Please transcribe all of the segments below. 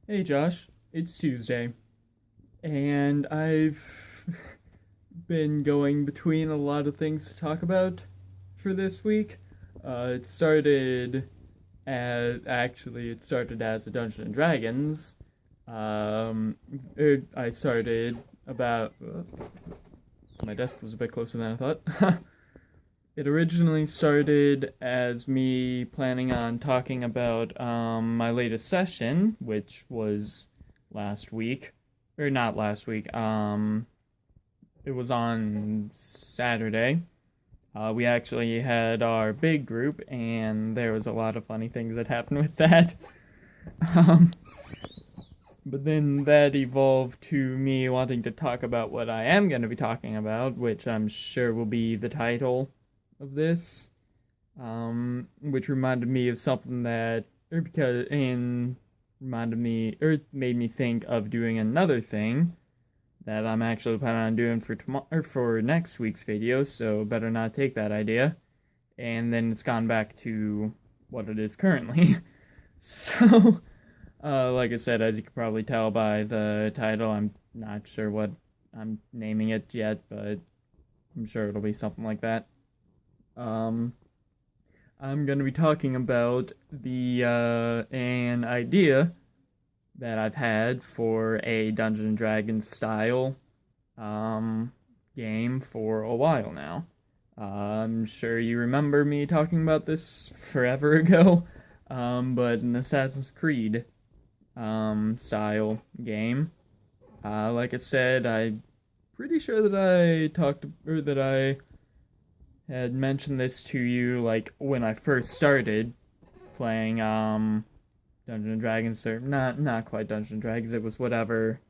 Hey Josh, it's Tuesday, and I've been going between a lot of things to talk about for this week. It started as a Dungeons and Dragons. I started about. My desk was a bit closer than I thought. It originally started as me planning on talking about my latest session, which was last week, or not last week. It was on Saturday. We actually had our big group, and there was a lot of funny things that happened with that. Um, but then that evolved to me wanting to talk about what I am going to be talking about, which I'm sure will be the title of this, which reminded me of something that, or because, and reminded me, or made me think of doing another thing that I'm actually planning on doing for tomorrow, or for next week's video. So better not take that idea. And then it's gone back to what it is currently. So, like I said, as you can probably tell by the title, I'm not sure what I'm naming it yet, but I'm sure it'll be something like that. Um, I'm going to be talking about an idea that I've had for a Dungeons and Dragons style game for a while now. I'm sure you remember me talking about this forever ago, but an Assassin's Creed style game. Like I said, I'm pretty sure that I had mentioned this to you like when I first started playing Dungeons and Dragons, or not quite Dungeons and Dragons. It was whichever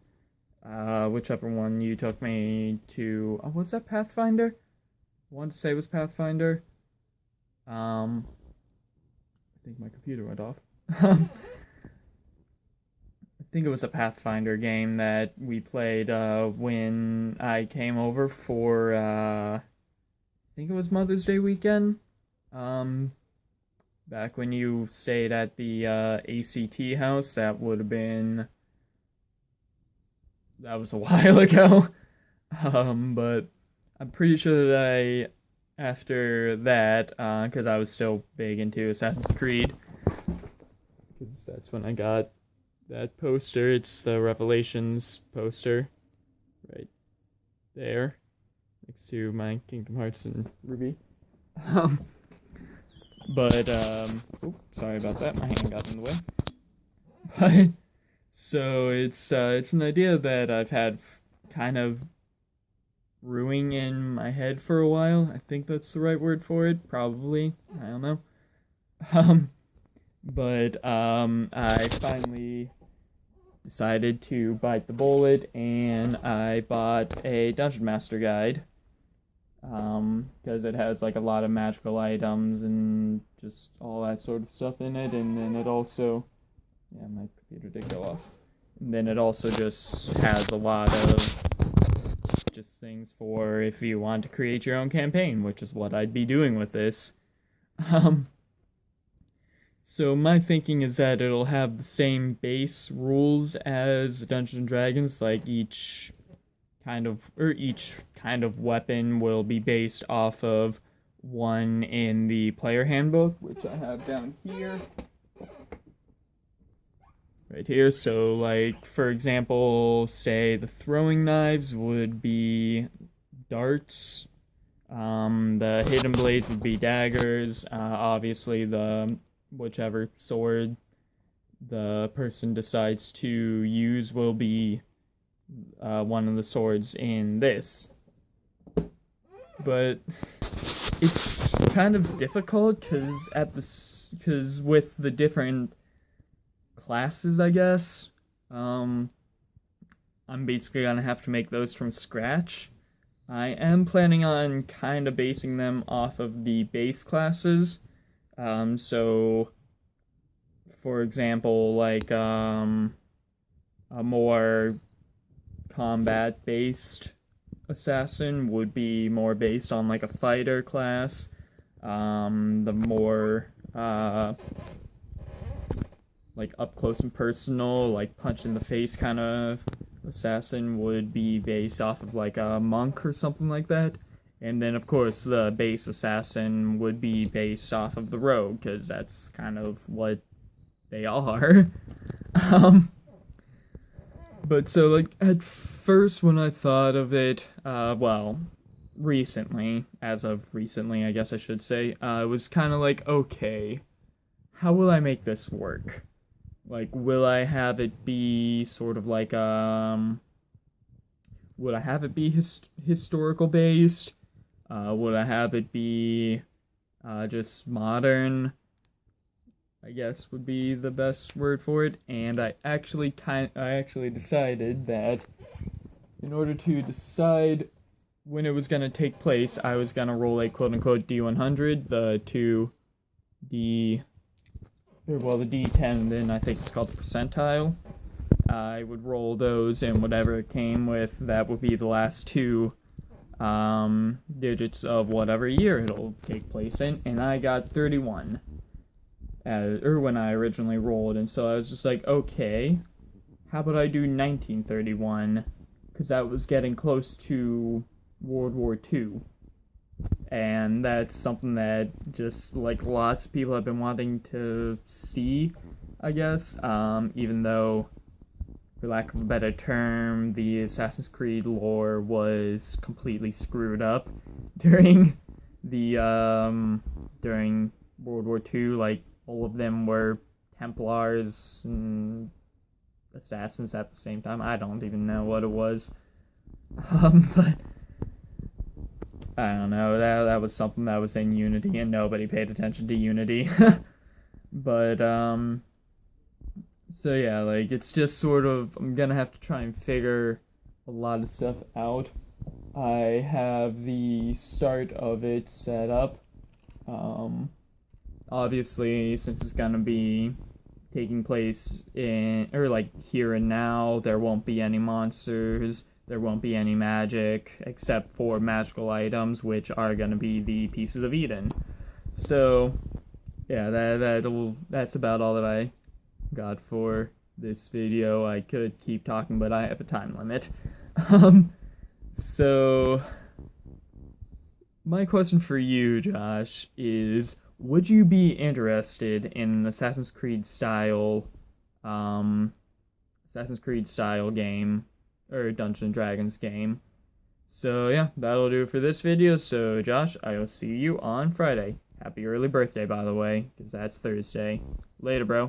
one you took me to. Oh, was that Pathfinder? I wanted to say it was Pathfinder. I think my computer went off. I think it was a Pathfinder game that we played when I came over for I think it was Mother's Day weekend. Back when you stayed at the ACT house, that was a while ago. But I'm pretty sure that after that, because I was still big into Assassin's Creed, because that's when I got that poster. It's the Revelations poster, right there, next to my Kingdom Hearts and Ruby. Um, sorry about that. My hand got in the way. But so it's an idea that I've had kind of brewing in my head for a while. I think that's the right word for it. Probably. I don't know. Um, but I finally decided to bite the bullet, and I bought a Dungeon Master guide. Because it has like a lot of magical items and just all that sort of stuff in it, and then it also, yeah, my computer did go off. And then it also just has a lot of just things for if you want to create your own campaign, which is what I'd be doing with this. Um, so my thinking is that it'll have the same base rules as Dungeons and Dragons, like each kind of weapon will be based off of one in the player handbook, which I have down here. Right here. So, like, for example, say the throwing knives would be darts. The hidden blades would be daggers. Obviously, whichever sword the person decides to use will be one of the swords in this. But it's kind of difficult because with the different classes, I guess, I'm basically gonna have to make those from scratch. I am planning on kind of basing them off of the base classes. So for example, like a more combat based assassin would be more based on like a fighter class. The more like up close and personal, like punch in the face kind of assassin would be based off of like a monk or something like that. And then of course the base assassin would be based off of the rogue, because that's kind of what they all are. um, but so like at first when I thought of it, well, recently, as of recently, I guess I should say, it was kind of like, okay, how will I make this work? Like, will I have it be sort of like, would I have it be historical based? Would I have it be, just modern? I guess would be the best word for it. And I actually decided that in order to decide when it was going to take place, I was going to roll a quote-unquote D100, the D10, and then I think it's called the percentile. I would roll those, and whatever it came with, that would be the last two digits of whatever year it'll take place in, and I got 31, or when I originally rolled, and so I was just like, okay, how about I do 1931, because that was getting close to World War II. And that's something that just like lots of people have been wanting to see, I guess. Even though, for lack of a better term, the Assassin's Creed lore was completely screwed up during during World War II. Like, all of them were Templars and assassins at the same time. I don't even know what it was. But I don't know, that was something that was in Unity, and nobody paid attention to Unity. But, so yeah, like, it's just sort of, I'm gonna have to try and figure a lot of stuff out. I have the start of it set up. Obviously, since it's gonna be taking place in, or like, here and now, there won't be any monsters. There won't be any magic, except for magical items, which are going to be the Pieces of Eden. So, yeah, that's about all that I got for this video. I could keep talking, but I have a time limit. So, my question for you, Josh, is, would you be interested in an Assassin's Creed style game, or Dungeons & Dragons game? So yeah, that'll do it for this video. So Josh, I will see you on Friday. Happy early birthday, by the way, because that's Thursday. Later, bro.